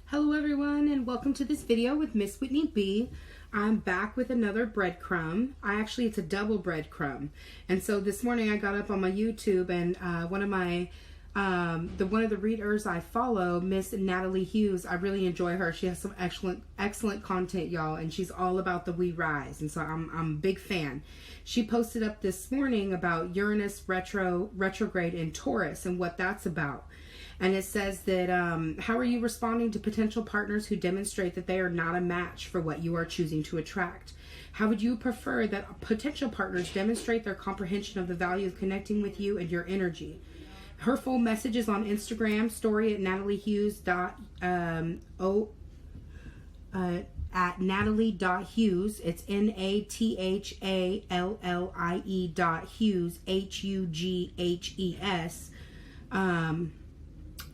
Hello everyone, and welcome to this video with Miss Whitney B. I'm back with another breadcrumb. It's a double breadcrumb. And so this morning I got up on my YouTube and one of the readers I follow, Miss Natalie Hughes, I really enjoy her. She has some excellent content, y'all, and she's all about the we rise. And so I'm a big fan. She posted up this morning about Uranus retrograde in Taurus and what that's about. And it says that, how are you responding to potential partners who demonstrate that they are not a match for what you are choosing to attract? How would you prefer that potential partners demonstrate their comprehension of the value of connecting with you and your energy? Her full message is on Instagram, story at natalie.hughes. At natalie.hughes. It's NATHALLIE.Hughes, HUGHES.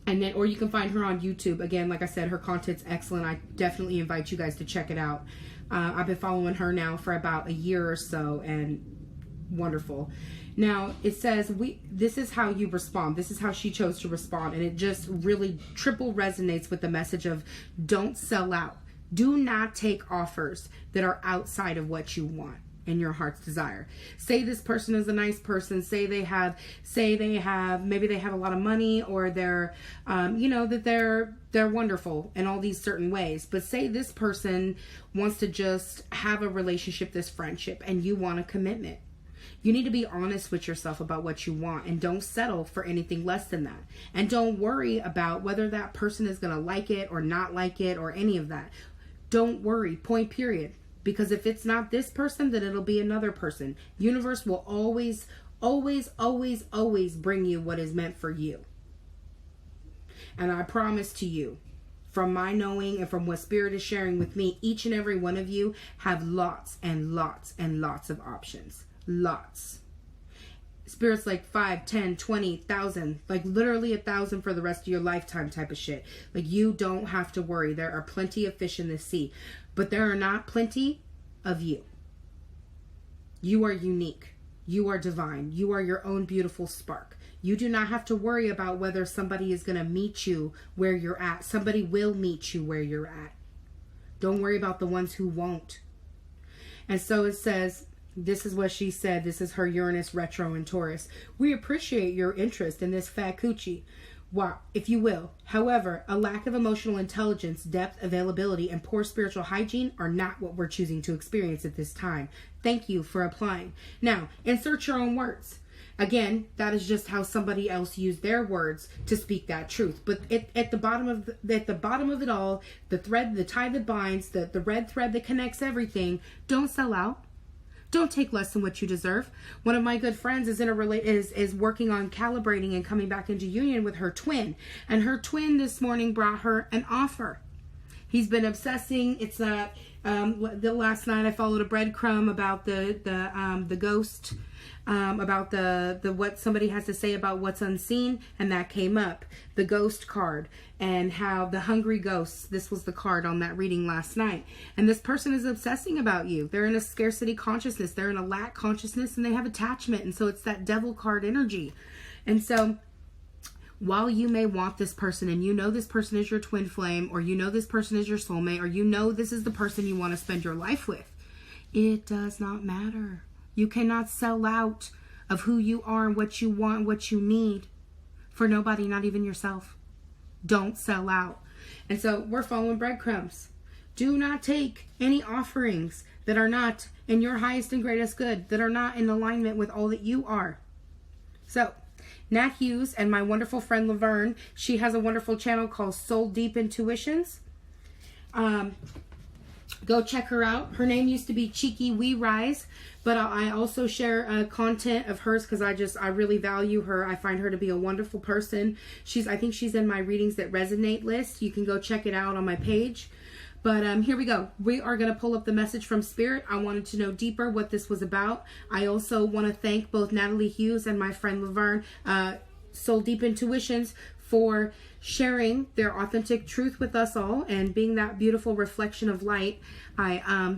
And then, or you can find her on YouTube. Again, like I said, her content's excellent. I definitely invite you guys to check it out. I've been following her now for about a year or so, and wonderful. Now, it says, this is how you respond. This is how she chose to respond. And it just really triple resonates with the message of don't sell out. Do not take offers that are outside of what you want and your heart's desire. Say this person is a nice person. Maybe they have a lot of money, or they're, that they're wonderful in all these certain ways. But say this person wants to just have a relationship, this friendship, and you want a commitment. You need to be honest with yourself about what you want, and don't settle for anything less than that. And don't worry about whether that person is going to like it or not like it or any of that. Don't worry, point period. Because if it's not this person, then it'll be another person. Universe will always, always, always, always bring you what is meant for you. And I promise to you, from my knowing and from what Spirit is sharing with me, each and every one of you have lots and lots and lots of options. Lots. Spirit's like 5, 10, 20, 1,000, like literally 1,000 for the rest of your lifetime type of shit. Like, you don't have to worry. There are plenty of fish in the sea, but there are not plenty of you. You are unique. You are divine. You are your own beautiful spark. You do not have to worry about whether somebody is going to meet you where you're at. Somebody will meet you where you're at. Don't worry about the ones who won't. And so it says, this is what she said. This is her Uranus retro in Taurus. We appreciate your interest in this fat coochie. Wow, if you will. However, a lack of emotional intelligence, depth, availability, and poor spiritual hygiene are not what we're choosing to experience at this time. Thank you for applying. Now, insert your own words. Again, that is just how somebody else used their words to speak that truth. But at the bottom of it all, the thread, the tie that binds, the red thread that connects everything, don't sell out. Don't take less than what you deserve. One of my good friends is working on calibrating and coming back into union with her twin. And her twin this morning brought her an offer. He's been obsessing. It's the last night I followed a breadcrumb about the ghost, about the what somebody has to say about what's unseen, and that came up, the ghost card, and how the hungry ghosts, this was the card on that reading last night. And this person is obsessing about you. They're in a scarcity consciousness, they're in a lack consciousness, and they have attachment. And so it's that devil card energy. And so while you may want this person, and you know this person is your twin flame, or you know this person is your soulmate, or you know this is the person you want to spend your life with, it does not matter. You cannot sell out of who you are and what you want, what you need, for nobody, not even yourself. Don't sell out. And so we're following breadcrumbs. Do not take any offerings that are not in your highest and greatest good, that are not in alignment with all that you are. So Nat Hughes and my wonderful friend Laverne, she has a wonderful channel called Soul Deep Intuitions. Go check her out. Her name used to be Cheeky We Rise, but I also share content of hers because I really value her. I find her to be a wonderful person. I think she's in my Readings That Resonate list. You can go check it out on my page. But here we go. We are going to pull up the message from Spirit. I wanted to know deeper what this was about. I also want to thank both Natalie Hughes and my friend Laverne, Soul Deep Intuitions, for sharing their authentic truth with us all and being that beautiful reflection of light.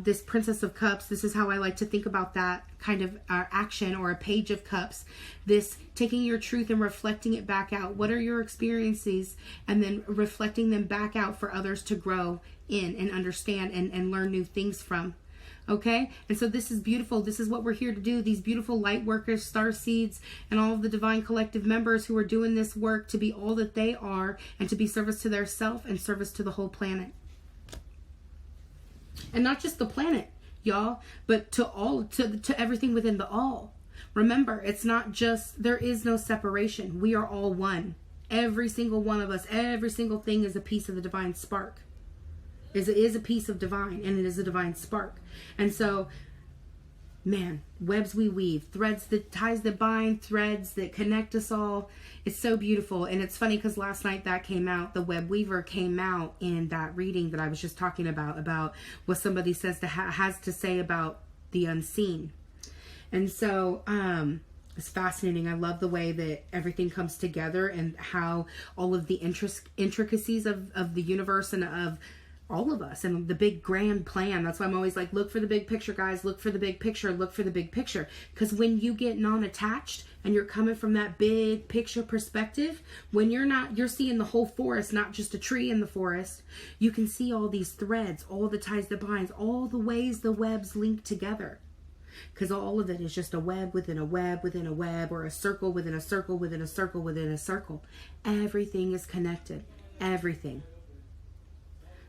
This Princess of Cups, this is how I like to think about that kind of action, or a Page of Cups. This taking your truth and reflecting it back out. What are your experiences? And then reflecting them back out for others to grow in and understand and learn new things from. Okay, and so this is beautiful. This is what we're here to do. These beautiful light workers, star seeds, and all of the divine collective members who are doing this work to be all that they are, and to be service to their self and service to the whole planet. And not just the planet, y'all, but to all, to everything within the all. Remember, it's not just, there is no separation. We are all one. Every single one of us, every single thing is a piece of the divine spark. It is a piece of divine, and it is a divine spark. And so, man, webs we weave, threads that ties that bind, threads that connect us all. It's so beautiful. And it's funny because last night that came out, the web weaver came out in that reading that I was just talking about what somebody says has to say about the unseen. And so it's fascinating. I love the way that everything comes together, and how all of the intricacies of the universe and of all of us and the big grand plan. That's why I'm always like, look for the big picture, guys. Look for the big picture. Look for the big picture. Because when you get non-attached and you're coming from that big picture perspective, when you're seeing the whole forest, not just a tree in the forest, you can see all these threads, all the ties that binds, all the ways the webs link together. Because all of it is just a web within a web within a web, or a circle within a circle within a circle within a circle. Everything is connected. Everything.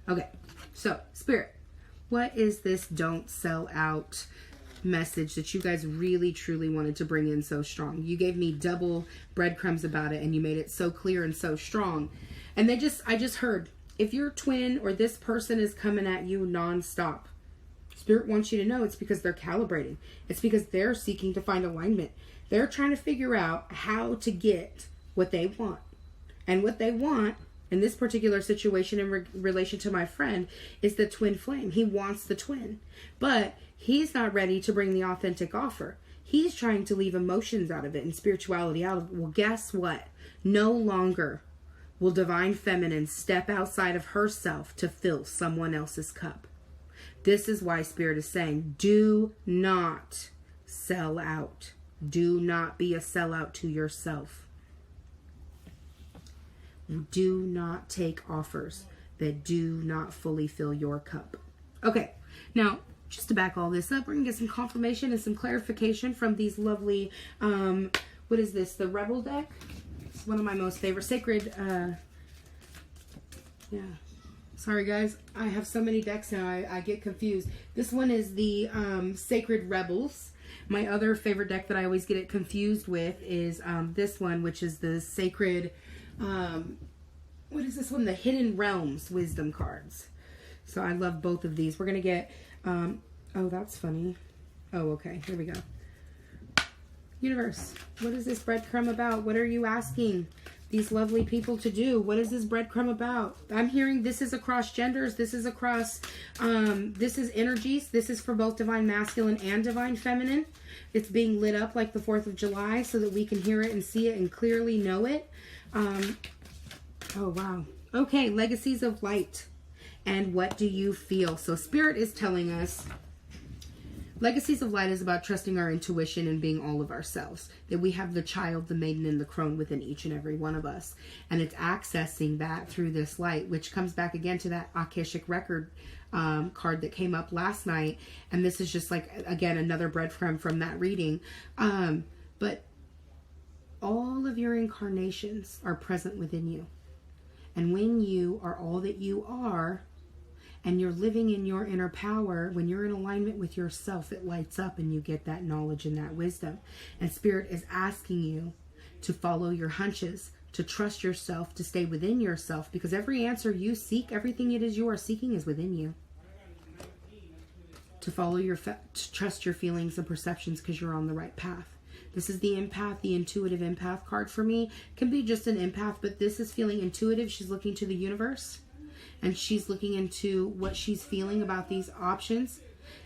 Okay, so Spirit, what is this don't sell out message that you guys really truly wanted to bring in so strong? You gave me double breadcrumbs about it, and you made it so clear and so strong. And I just heard, if your twin or this person is coming at you nonstop, Spirit wants you to know it's because they're calibrating. It's because they're seeking to find alignment. They're trying to figure out how to get what they want. And what they want in this particular situation in relation to my friend is the twin flame. He wants the twin, but he's not ready to bring the authentic offer. He's trying to leave emotions out of it and spirituality out of it. Well, guess what? No longer will divine feminine step outside of herself to fill someone else's cup. This is why Spirit is saying, do not sell out. Do not be a sellout to yourself. Do not take offers that do not fully fill your cup. Okay, now, just to back all this up, we're going to get some confirmation and some clarification from these lovely, what is this, the Rebel deck? It's one of my most favorite, sacred, yeah. Sorry, guys. I have so many decks now, I get confused. This one is the Sacred Rebels. My other favorite deck that I always get it confused with is this one, which is the Sacred... what is this one? The Hidden Realms Wisdom cards. So I love both of these. We're going to get, oh, that's funny. Oh, okay. Here we go. Universe, what is this breadcrumb about? What are you asking these lovely people to do? What is this breadcrumb about? I'm hearing this is across genders. This is across, this is energies. This is for both divine masculine and divine feminine. It's being lit up like the 4th of July so that we can hear it and see it and clearly know it. Oh, wow. Okay, legacies of light. And what do you feel? So Spirit is telling us legacies of light is about trusting our intuition and being all of ourselves. That we have the child, the maiden, and the crone within each and every one of us. And it's accessing that through this light, which comes back again to that Akashic record card that came up last night. And this is just like, again, another breadcrumb from that reading. But all of your incarnations are present within you. And when you are all that you are, and you're living in your inner power, when you're in alignment with yourself, it lights up and you get that knowledge and that wisdom. And Spirit is asking you to follow your hunches, to trust yourself, to stay within yourself, because every answer you seek, everything it is you are seeking is within you. To follow to trust your feelings and perceptions because you're on the right path. This is the empath, the intuitive empath card for me. It can be just an empath, but this is feeling intuitive. She's looking to the universe. And she's looking into what she's feeling about these options.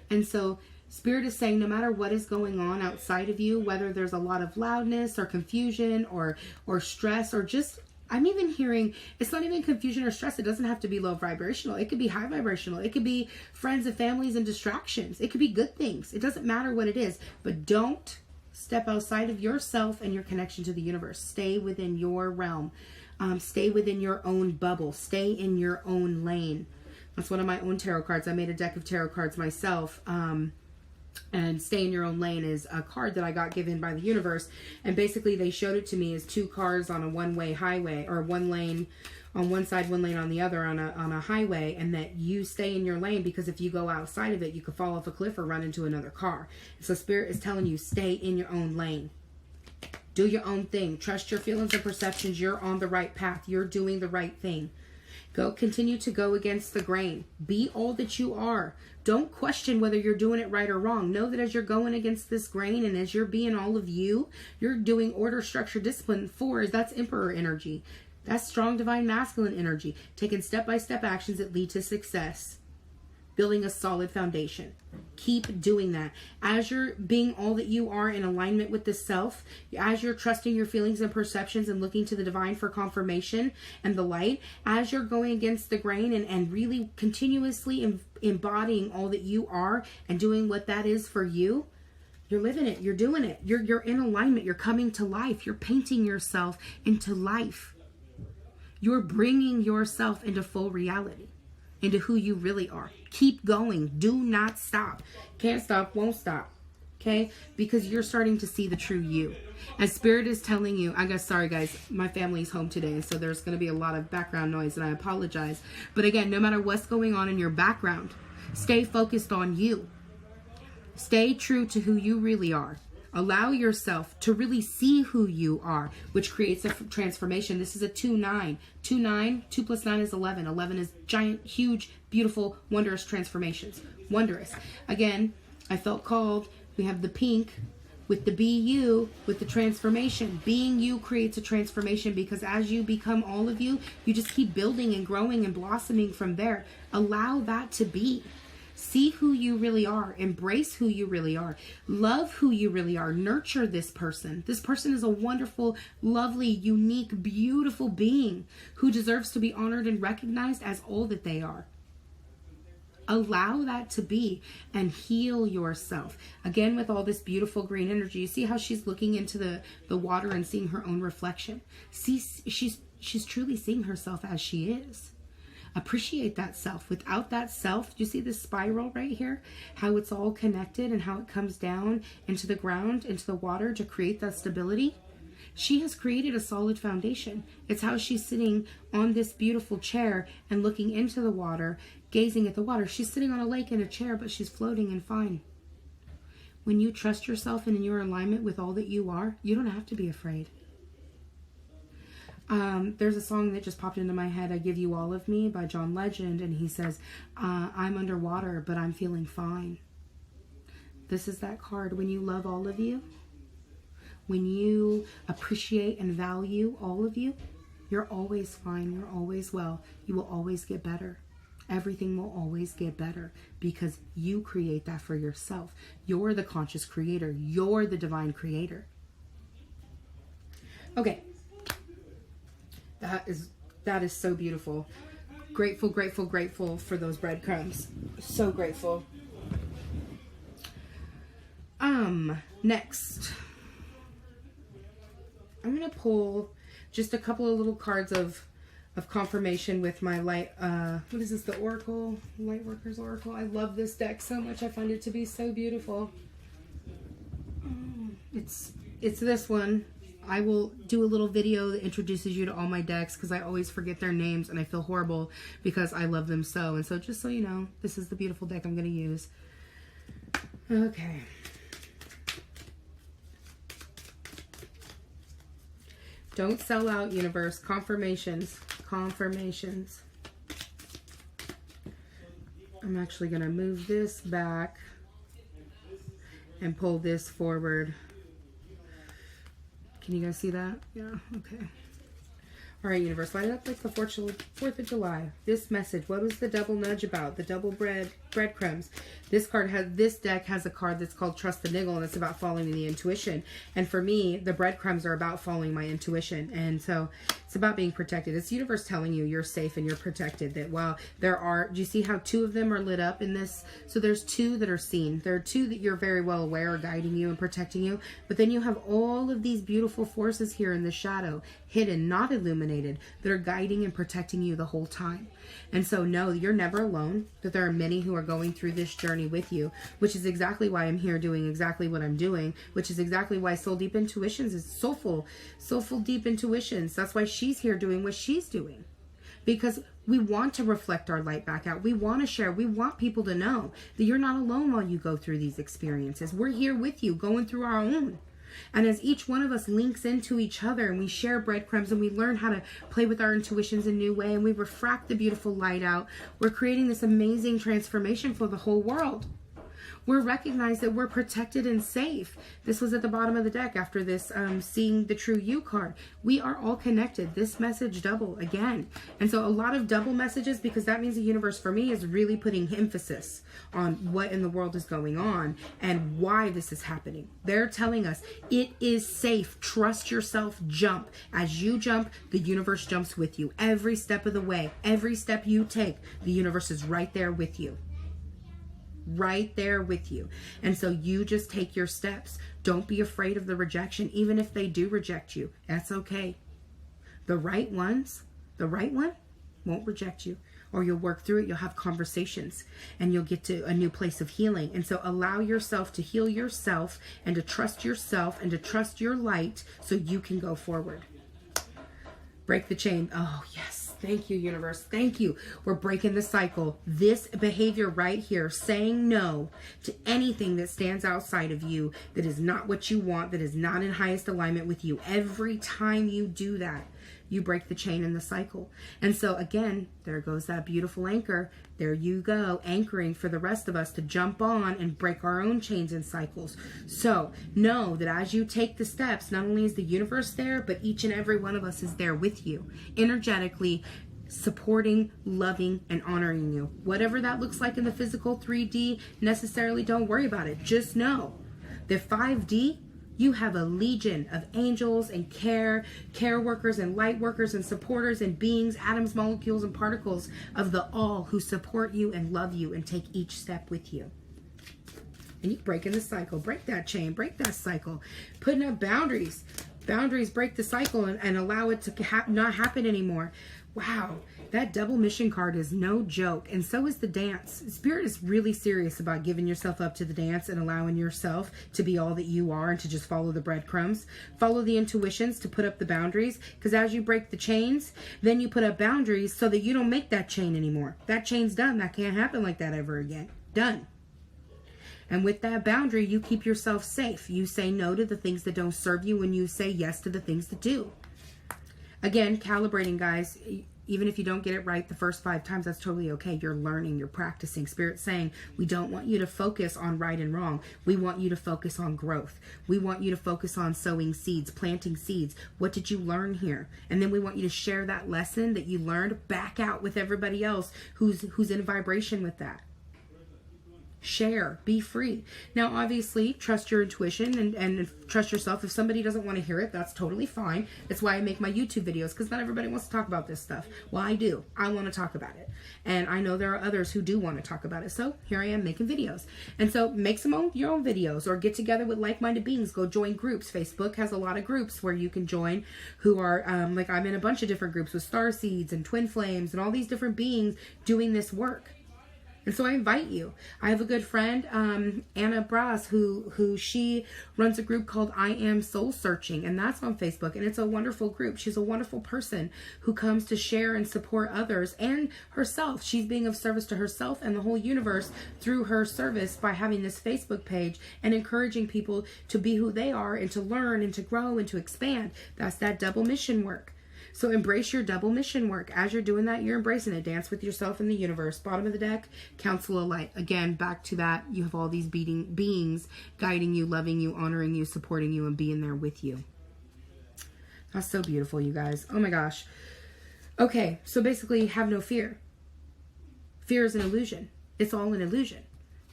And so Spirit is saying no matter what is going on outside of you, whether there's a lot of loudness or confusion or stress or just I'm even hearing, it's not even confusion or stress. It doesn't have to be low vibrational. It could be high vibrational. It could be friends and families and distractions. It could be good things. It doesn't matter what it is. But don't step outside of yourself and your connection to the universe. Stay within your realm. Stay within your own bubble. Stay in your own lane. That's one of my own tarot cards. I made a deck of tarot cards myself. And stay in your own lane is a card that I got given by the universe. And basically they showed it to me as 2 cars on a one-way highway, or 1 lane on one side, 1 lane on the other on a highway, and that you stay in your lane, because if you go outside of it, you could fall off a cliff or run into another car. So Spirit is telling you, stay in your own lane. Do your own thing. Trust your feelings and perceptions. You're on the right path. You're doing the right thing. Continue to go against the grain. Be all that you are. Don't question whether you're doing it right or wrong. Know that as you're going against this grain and as you're being all of you, you're doing order, structure, discipline. 4 is, that's Emperor energy. That's strong divine masculine energy. Taking step-by-step actions that lead to success. Building a solid foundation. Keep doing that. As you're being all that you are in alignment with the self, as you're trusting your feelings and perceptions and looking to the divine for confirmation and the light, as you're going against the grain and really continuously embodying all that you are and doing what that is for you, you're living it. You're doing it. You're in alignment. You're coming to life. You're painting yourself into life. You're bringing yourself into full reality, into who you really are. Keep going. Do not stop. Can't stop, won't stop. Okay? Because you're starting to see the true you. And Spirit is telling you, sorry guys, my family's home today, and so there's going to be a lot of background noise, and I apologize. But again, no matter what's going on in your background, stay focused on you. Stay true to who you really are. Allow yourself to really see who you are, which creates a transformation. This is a 2-9. 2-9, 2 plus 9 is 11. 11 is giant, huge, beautiful, wondrous transformations. Wondrous. Again, I felt called. We have the pink with the be you, with the transformation. Being you creates a transformation, because as you become all of you, you just keep building and growing and blossoming from there. Allow that to be. See who you really are. Embrace who you really are. Love who you really are. Nurture this person. This person is a wonderful, lovely, unique, beautiful being who deserves to be honored and recognized as all that they are. Allow that to be and heal yourself. Again, with all this beautiful green energy, you see how she's looking into the water and seeing her own reflection. See, she's truly seeing herself as she is. Appreciate that self. Without that self, you see this spiral right here? How it's all connected and how it comes down into the ground, into the water to create that stability. She has created a solid foundation. It's how she's sitting on this beautiful chair and looking into the water, gazing at the water. She's sitting on a lake in a chair, but she's floating and fine. When you trust yourself and in your alignment with all that you are, you don't have to be afraid. There's a song that just popped into my head, I Give You All of Me by John Legend, and he says, I'm underwater, but I'm feeling fine. This is that card. When you love all of you, when you appreciate and value all of you, you're always fine, you're always well, you will always get better. Everything will always get better because you create that for yourself. You're the conscious creator. You're the divine creator. Okay. That is so beautiful. Grateful, grateful, grateful for those breadcrumbs. So grateful. Next, I'm gonna pull just a couple of little cards of confirmation with my light. What is this? The Oracle, Lightworkers Oracle. I love this deck so much. I find it to be so beautiful. It's this one. I will do a little video that introduces you to all my decks because I always forget their names and I feel horrible because I love them so. And so just so you know, this is the beautiful deck I'm going to use. Okay. Don't sell out, universe. Confirmations. Confirmations. I'm actually going to move this back and pull this forward. Can you guys see that? Yeah, okay. All right, universe, light it up like the 4th of July. This message, what was the double nudge about? The double bread breadcrumbs. This deck has a card that's called Trust the Niggle, and it's about following the intuition. And for me, the breadcrumbs are about following my intuition. And so it's about being protected. It's the universe telling you you're safe and you're protected. That while do you see how 2 of them are lit up in this? So there's 2 that are seen. There are 2 that you're very well aware are guiding you and protecting you. But then you have all of these beautiful forces here in the shadow, hidden, not illuminated, that are guiding and protecting you the whole time. And so know you're never alone, that there are many who are going through this journey with you, which is exactly why I'm here doing exactly what I'm doing, which is exactly why Soul Deep Intuitions is soulful deep intuitions. That's why she's here doing what she's doing, because we want to reflect our light back out. We want to share. We want people to know that you're not alone while you go through these experiences. We're here with you, going through our own. And as each one of us links into each other and we share breadcrumbs and we learn how to play with our intuitions in a new way and we refract the beautiful light out, we're creating this amazing transformation for the whole world. We're recognized that we're protected and safe. This was at the bottom of the deck after this seeing the true you card. We are all connected. This message double again. And so a lot of double messages, because that means the universe for me is really putting emphasis on what in the world is going on and why this is happening. They're telling us it is safe. Trust yourself. Jump. As you jump, the universe jumps with you. Every step of the way, every step you take, the universe is right there with you. Right there with you. And so you just take your steps. Don't be afraid of the rejection. Even if they do reject you, that's okay. The right one won't reject you, or you'll work through it. You'll have conversations and you'll get to a new place of healing. And so allow yourself to heal yourself and to trust yourself and to trust your light so you can go forward. Break the chain. Oh, yes. Thank you, universe. Thank you. We're breaking the cycle. This behavior right here, saying no to anything that stands outside of you, that is not what you want, that is not in highest alignment with you. Every time you do that, you break the chain and the cycle. And so again, there goes that beautiful anchor. There you go, anchoring for the rest of us to jump on and break our own chains and cycles. So know that as you take the steps, not only is the universe there, but each and every one of us is there with you, energetically supporting, loving, and honoring you. Whatever that looks like in the physical 3D, necessarily don't worry about it. Just know that 5D, you have a legion of angels and care workers and light workers and supporters and beings, atoms, molecules, and particles of the all who support you and love you and take each step with you. And you break in the cycle, break that chain, break that cycle, putting up boundaries. Boundaries break the cycle and allow it to not happen anymore. Wow, that double mission card is no joke, and so is the dance. Spirit is really serious about giving yourself up to the dance and allowing yourself to be all that you are and to just follow the breadcrumbs. Follow the intuitions to put up the boundaries, because as you break the chains, then you put up boundaries so that you don't make that chain anymore. That chain's done. That can't happen like that ever again. Done. And with that boundary, you keep yourself safe. You say no to the things that don't serve you and you say yes to the things that do. Again, calibrating, guys. Even if you don't get it right the first 5 times, that's totally okay. You're learning, you're practicing. Spirit's saying, we don't want you to focus on right and wrong. We want you to focus on growth. We want you to focus on sowing seeds, planting seeds. What did you learn here? And then we want you to share that lesson that you learned back out with everybody else who's in vibration with that. Share, be free. Now, obviously, trust your intuition and trust yourself. If somebody doesn't want to hear it, that's totally fine. That's why I make my YouTube videos, because not everybody wants to talk about this stuff. Well, I do. I want to talk about it. And I know there are others who do want to talk about it. So here I am making videos. And so make your own videos or get together with like-minded beings. Go join groups. Facebook has a lot of groups where you can join who are, like I'm in a bunch of different groups with star seeds and twin flames and all these different beings doing this work. And so I invite you. I have a good friend, Anna Brass, who she runs a group called I Am Soul Searching, and that's on Facebook, and it's a wonderful group. She's a wonderful person who comes to share and support others and herself. She's being of service to herself and the whole universe through her service by having this Facebook page and encouraging people to be who they are and to learn and to grow and to expand. That's that double mission work. So embrace your double mission work. As you're doing that, you're embracing it. Dance with yourself in the universe. Bottom of the deck, Council of Light. Again, back to that. You have all these beings guiding you, loving you, honoring you, supporting you, and being there with you. That's so beautiful, you guys. Oh my gosh. Okay, so basically, have no fear. Fear is an illusion. It's all an illusion.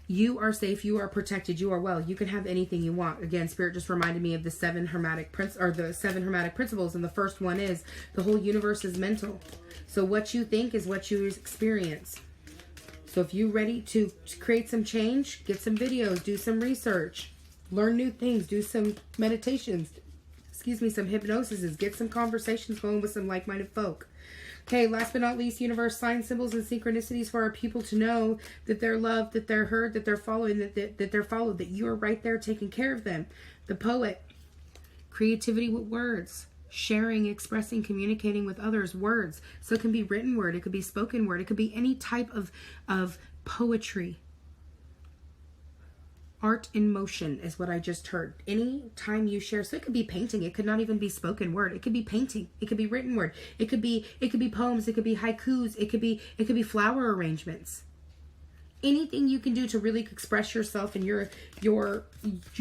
You are safe. You are protected. You are well. You can have anything you want. Again, Spirit just reminded me of the seven hermetic principles. And the first one is the whole universe is mental. So what you think is what you experience. So if you're ready to create some change, get some videos, do some research, learn new things, do some meditations, some hypnosises, get some conversations going with some like-minded folk. Okay, last but not least, universe, signs, symbols, and synchronicities for our people to know that they're loved, that they're heard, that they're following, that they're followed, that you are right there taking care of them. The poet, creativity with words, sharing, expressing, communicating with others, words. So it can be written word, it could be spoken word, it could be any type of poetry. Art in motion is what I just heard. Any time you share, so it could be painting, it could not even be spoken word, it could be painting, it could be written word, it could be poems, it could be haikus, it could be flower arrangements. Anything you can do to really express yourself and your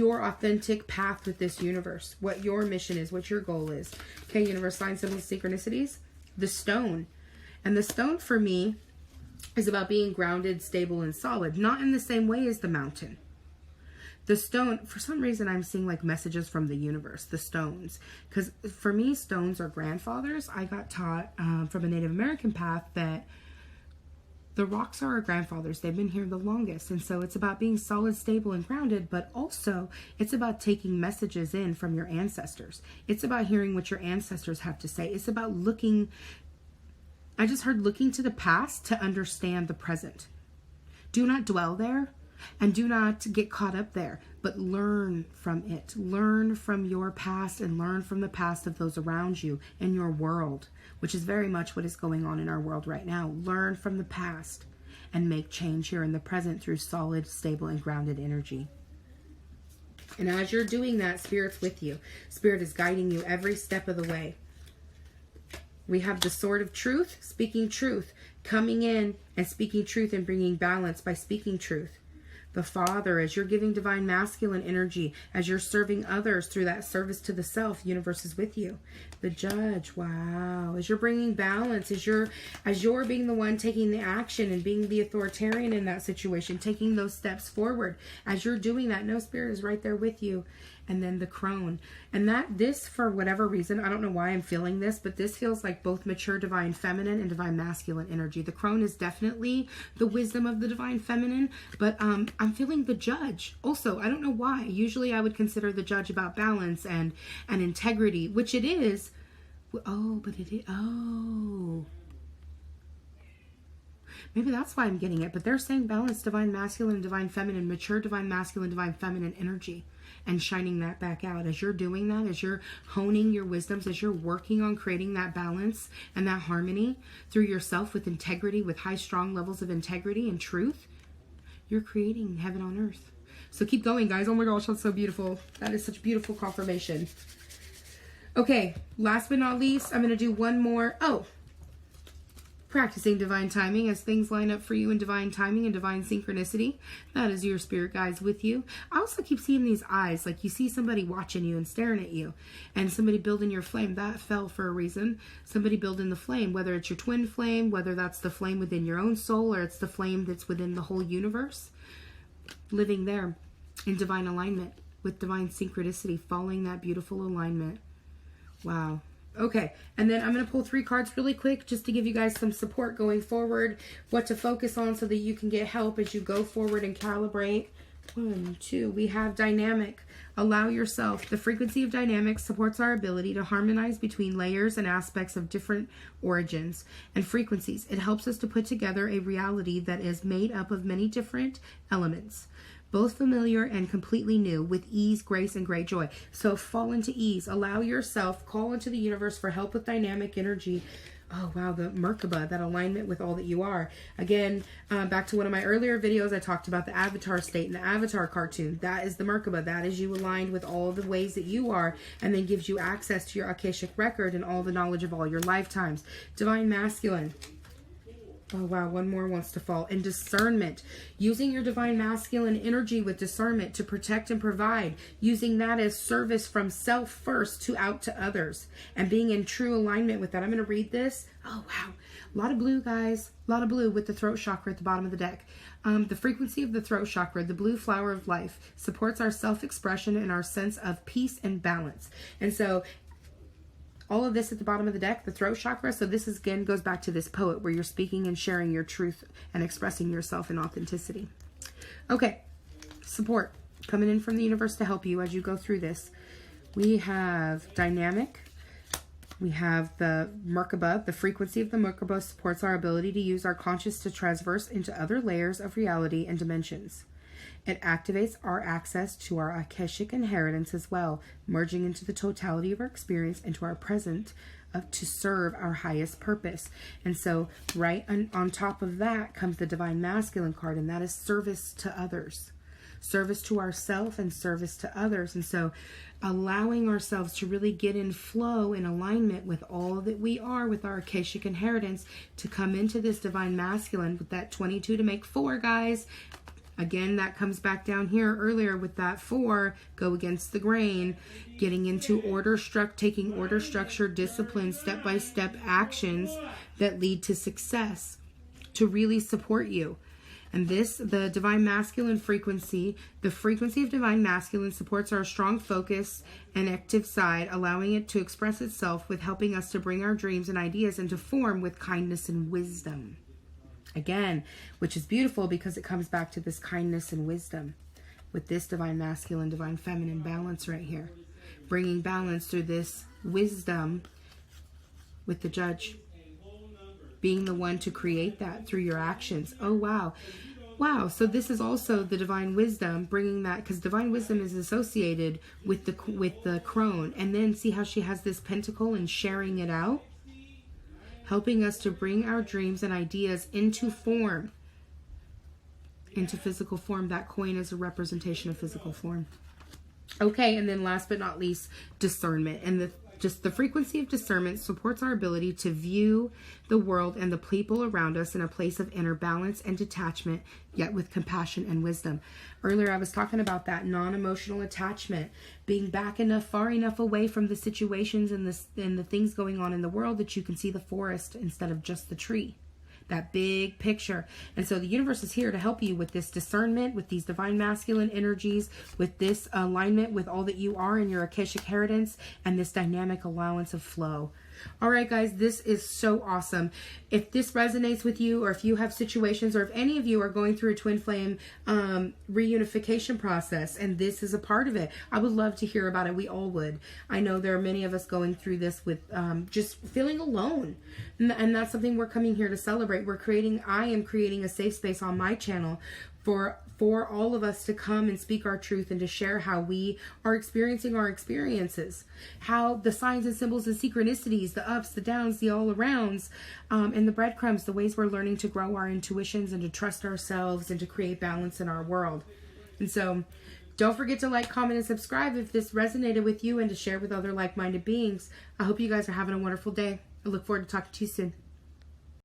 authentic path with this universe, what your mission is, what your goal is. Okay, universe, signs, symbols, synchronicities. The stone. And the stone for me is about being grounded, stable, and solid, not in the same way as the mountain. The stone, for some reason, I'm seeing like messages from the universe, the stones. Because for me, stones are grandfathers. I got taught from a Native American path that the rocks are our grandfathers. They've been here the longest. And so it's about being solid, stable, and grounded, but also it's about taking messages in from your ancestors. It's about hearing what your ancestors have to say. It's about looking, I just heard looking to the past to understand the present. Do not dwell there. And do not get caught up there, but learn from it. Learn from your past and learn from the past of those around you in your world, which is very much what is going on in our world right now. Learn from the past and make change here in the present through solid, stable, and grounded energy. And as you're doing that, Spirit's with you. Spirit is guiding you every step of the way. We have the sword of truth, speaking truth, coming in and speaking truth and bringing balance by speaking truth. The Father, as you're giving divine masculine energy, as you're serving others through that service to the self, universe is with you. The Judge, wow, as you're bringing balance, as you're being the one taking the action and being the authoritarian in that situation, taking those steps forward, as you're doing that, no, Spirit is right there with you. And then the crone. And this, for whatever reason, I don't know why I'm feeling this, but this feels like both mature divine feminine and divine masculine energy. The crone is definitely the wisdom of the divine feminine, but I'm feeling the Judge. Also, I don't know why. Usually I would consider the Judge about balance and integrity, which it is. Oh, but it is. Oh. Maybe that's why I'm getting it. But they're saying balance, divine masculine, divine feminine, mature divine masculine, divine feminine energy. And shining that back out. As you're doing that, as you're honing your wisdoms, as you're working on creating that balance and that harmony through yourself with integrity, with high, strong levels of integrity and truth, you're creating heaven on earth. So keep going, guys. Oh my gosh, that's so beautiful. That is such beautiful confirmation. Okay, last but not least, I'm going to do one more. Oh, practicing divine timing as things line up for you in divine timing and divine synchronicity. That is your spirit guides with you. I also keep seeing these eyes, like you see somebody watching you and staring at you, and somebody building your flame. That fell for a reason. Somebody building the flame, whether it's your twin flame, whether that's the flame within your own soul, or it's the flame that's within the whole universe, living there in divine alignment with divine synchronicity, following that beautiful alignment. Wow. Okay, and then I'm going to pull 3 cards really quick just to give you guys some support going forward, what to focus on so that you can get help as you go forward and calibrate. 1, 2, we have dynamic. Allow yourself. The frequency of dynamic supports our ability to harmonize between layers and aspects of different origins and frequencies. It helps us to put together a reality that is made up of many different elements, both familiar and completely new, with ease, grace, and great joy. So fall into ease. Allow yourself, call into the universe for help with dynamic energy. Oh, wow, the Merkaba, that alignment with all that you are. Again, back to one of my earlier videos, I talked about the avatar state and the avatar cartoon. That is the Merkaba. That is you aligned with all the ways that you are, and then gives you access to your Akashic record and all the knowledge of all your lifetimes. Divine masculine. Oh, wow. One more wants to fall. And discernment. Using your divine masculine energy with discernment to protect and provide. Using that as service from self first to out to others. And being in true alignment with that. I'm going to read this. Oh, wow. A lot of blue, guys. A lot of blue with the throat chakra at the bottom of the deck. The frequency of the throat chakra, the blue flower of life, supports our self-expression and our sense of peace and balance. And so all of this at the bottom of the deck, the throat chakra. So this is, again, goes back to this poet where you're speaking and sharing your truth and expressing yourself in authenticity. Okay. Support coming in from the universe to help you as you go through this. We have dynamic. We have the Merkaba. The frequency of the Merkaba supports our ability to use our conscious to transverse into other layers of reality and dimensions. It activates our access to our Akashic inheritance as well, merging into the totality of our experience into our present to serve our highest purpose. And so right on top of that comes the Divine Masculine card, and that is service to others. Service to ourselves and service to others. And so allowing ourselves to really get in flow, in alignment with all that we are, with our Akashic inheritance, to come into this Divine Masculine with that 22 to make 4, guys. Again, that comes back down here earlier with that 4, go against the grain, getting into taking order, structure, discipline, step-by-step actions that lead to success to really support you. And this, the Divine Masculine frequency, the frequency of Divine Masculine supports our strong focus and active side, allowing it to express itself with helping us to bring our dreams and ideas into form with kindness and wisdom. Again, which is beautiful because it comes back to this kindness and wisdom with this Divine Masculine, Divine Feminine balance right here. Bringing balance through this wisdom with the Judge. Being the one to create that through your actions. Oh, wow. Wow. So this is also the Divine Wisdom, bringing that, because Divine Wisdom is associated with the crone. And then see how she has this pentacle and sharing it out. Helping us to bring our dreams and ideas into form. Into physical form. That coin is a representation of physical form. Okay. And then last but not least, discernment. And just the frequency of discernment supports our ability to view the world and the people around us in a place of inner balance and detachment, yet with compassion and wisdom. Earlier, I was talking about that non-emotional attachment, being back enough, far enough away from the situations and the things going on in the world that you can see the forest instead of just the tree. That big picture. And so the universe is here to help you with this discernment, with these Divine Masculine energies, with this alignment with all that you are in your Akashic inheritance, and this dynamic allowance of flow. All right, guys, this is so awesome. If this resonates with you, or if you have situations, or if any of you are going through a twin flame reunification process, and this is a part of it, I would love to hear about it. We all would. I know there are many of us going through this with just feeling alone. And that's something we're coming here to celebrate. I am creating a safe space on my channel for all of us to come and speak our truth and to share how we are experiencing our experiences, how the signs and symbols and synchronicities, the ups, the downs, the all arounds, and the breadcrumbs, the ways we're learning to grow our intuitions and to trust ourselves and to create balance in our world. And so don't forget to like, comment, and subscribe if this resonated with you, and to share with other like-minded beings. I hope you guys are having a wonderful day. I look forward to talking to you soon.